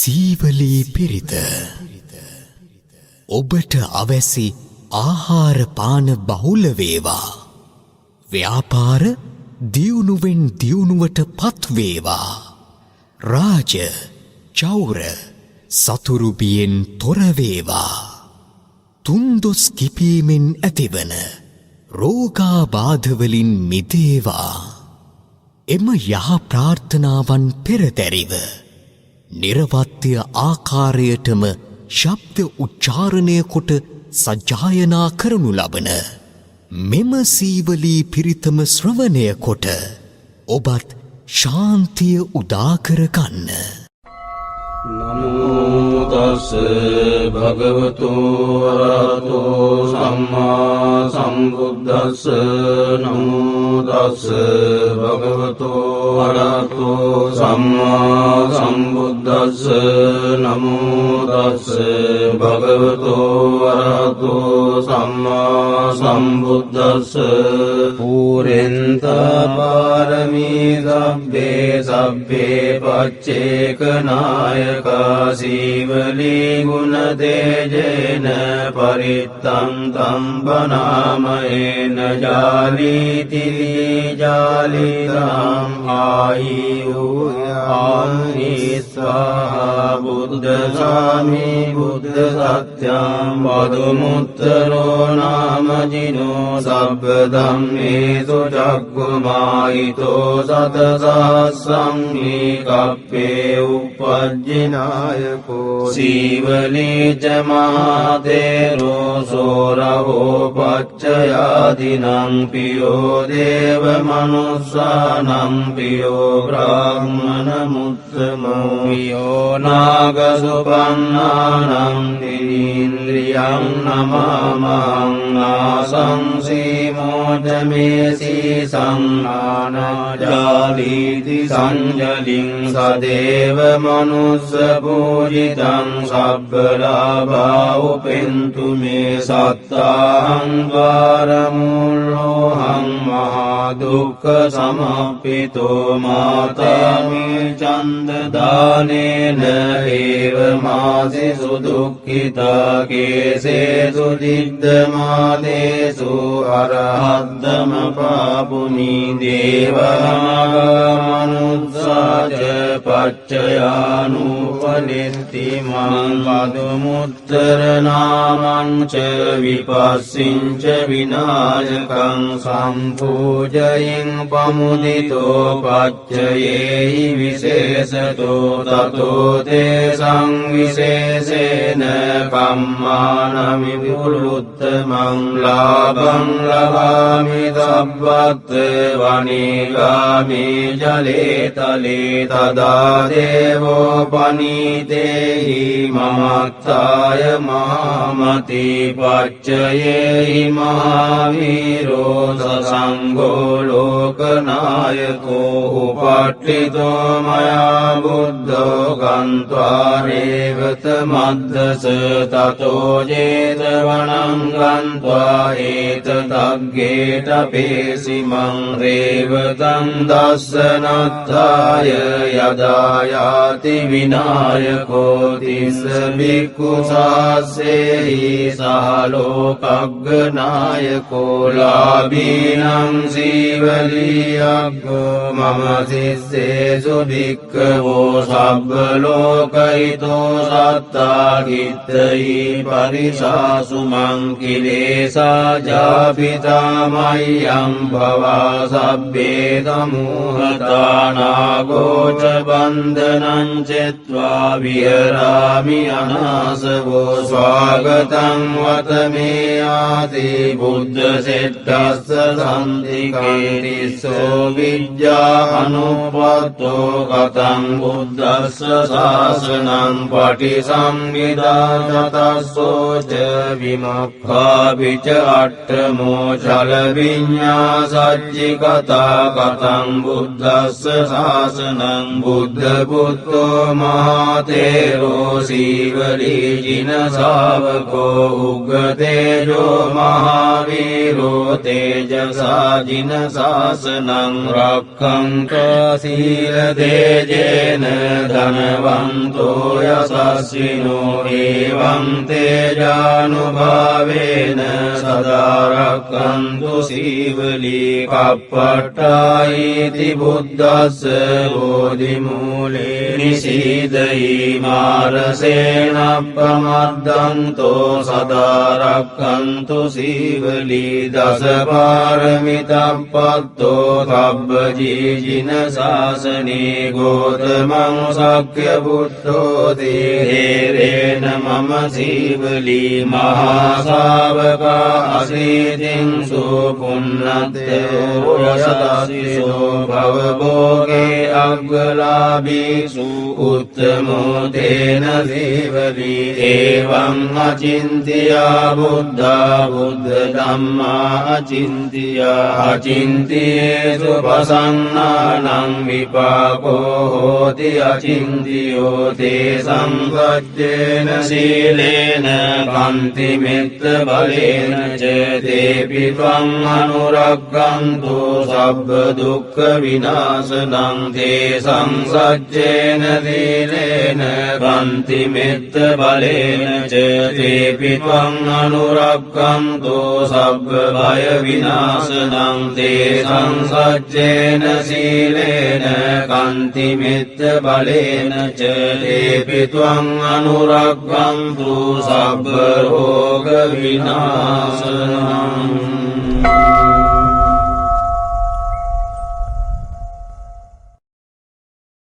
සීවලී පිරිත ඔබට අවැසි ආහාර පාන බහුල වේවා. ව්‍යාපාර දියුණුවෙන් දියුණුවට පත්වේවා. රාජ චෞර සතුරු බියෙන් තොර වේවා. තුන්දොස් කිපීමෙන් ඇතිවන රෝගාබාධවලින් මිදේවා. එම යහ ප්‍රාර්ථනාවන් පෙරදැරිව නිර්වත්‍ය ආකාරයටම ශබ්ද උච්චාරණය කොට සජ්ජායනා කරනු ලබන මෙම සීවලී පිරිතම ශ්‍රවණය කොට ඔබත් ශාන්තිය උදා කරගන්න. නමෝ තස් භගවතු වරහතෝ සම්මා සම්බුද්දස්ස. නමෝ තස් භගවතු වරහතෝ සම්මා සම්බුද්දස්ස. නමෝ තස් භගවතු වරහතෝ සම්මා සම්බුද්දස්ස. පුරෙන්තා පාරමී සබ්බේ සබ්බේ පච්චේකනායකා සීවලී ගුණ තේජේන පරිත්තං තම් බනාමයේන ජාලීති ජාලිතං ආයුයාමි ස්වාහා බුද්ධ සාමි බුද්ධ සත්‍යං වදුමුත්තරෝ නාමජිනෝ සබ්බ ධම්මේසු චක්ඛුමාහිතෝ සතසාස්සං කප්පේ උපජ්ජිනායකෝ සීවලී ච මහතේරෝ සෝරහෝ පච්චයාදිනං පියෝ දේව මනුස්සානං පියෝ බ්‍රාහ්මණ මුත්තමෝ පියෝ නාග සුපන්නානං ඉන්ද්‍රියං නමාමං නාසං සීමෝජමේසී සංනානජාලීති සංජලින් සදේව මනුස්ස පූජිතං සබ්බලාභා උපෙන්තු මේ සත්තාහං ද්වාරමූලෝහං මහා දුක්ඛ සමප්පිතෝ මාතාමේ චන්ද දානේන ඒව මාසි සුදුක්ඛිතා කේසේසු දිද්දමාදේසු අරහද්දම පාපුනි දේවාමනුස්සාච පච්චයානුපනිත්ති මං පදුමුත්තර නාමං ච විපස්සිං ච විනායකං සම්පූජයින් පමුදිතෝ පච්චයේහි විශේෂතෝ තතෝ තේසං විශේෂේන කම්මානමි විපුලුත්තමං ලාභං ලබාමි සබ්බත් වනිගාමි ජලේ තලේ තදා දේවෝ පනීතේහි මමත්තාය මහමති පච්චයේහි මහාවීරෝ සසංඝෝ ලෝකනායකෝ උපට්ඨිතෝ මයා බුද්ධෝ ගන්්වා රේවත මද්දස තතෝ ජේතවනං ගන්්වා ඒතදග්ගේට පේසිමං රේවතං දස්සනත්තාය යදායාති විනායකෝ තිස්ස බික්ඛු සාස්සේහි සහලෝකග්ගනායකෝ ලාභීනං සීවලියග්ගෝ මම සිස්සේසු භික්ඛවෝ සබ්බ ලෝකහිතෝ සත්තා කිත්තයි පරිසාසු මං කිලේසා ජාපිතා මය්‍යං භවා සබ්බේ තමූහතානාගෝච බන්ධනං චෙත්වා විහරාමි අනාසවෝ ස්වාගතං වතමේ ආති බුද්ධ සෙට්ටස්ස සන්තිකේ තිස්සෝ විජ්ජා අනුපත්තෝ කතං බුද්දස්ස ශාසනං පටිසම්භිදා තතස්සෝච විමක්ඛා විච අට්ඨමෝ චල විඤ්ඤා සච්චිකතා කතං බුද්දස්ස ශාසනං ශාසනං බුද්ධ පුත්තෝ මහතේරෝ සීවලී ජින ශාවකෝ උග්ගතේජෝ මහාවීරෝ තේජසා ජින ශාසනං රක්ඛන්තෝ සීල දේජේන ධනවන්තෝ යසස්විනෝ එවං තේජානුභාවේන සදා රක්ඛන්තු සීවලී කප්පට්ඨායිති බුද්දස්ස බෝධිමූලේ නිසීදයි මාරසේනප්පමද්දන්තෝ සදා රක්ඛන්තු සීවලී දස පාරමිතප්පත්තෝ සබ්බජීජින ශාසනේ ගෝතමං සක්්‍ය බුද්ධෝ තේරේන මම සීවලී මහා ශාවකා අසීතින් සුපුන්නත්තෝ යසසිසෝ භවභෝගේ අග්ගලාභීසු උත්තමෝ තේන සීවලී එවං අචින්තියා බුද්ධා බුද්ධ ධම්මා අචින්තියා අචින්තියේසු පසන්නානං විපාකෝ හෝති අචින්තියෝ තේ සංගච්ඡේන සීලේන කන්ති මෙත්ත බලේන ච තේපි ත්වං අනුරක්ඛන්තු සබ්බ දුක්ඛ විනාශනං තේ සංසච්ඡේන සීලේන කන්ති මෙත්ත බලේන ච තේපි ත්වං අනුරක්ඛන්තු සබ්බ භය විනාශනං තේ සංසච්ඡේන සීලේන කන්ති මෙත්ත බලේන ච තේපි ත්වං අනුරක්ඛන්තු සබ්බ රෝග විනාශනං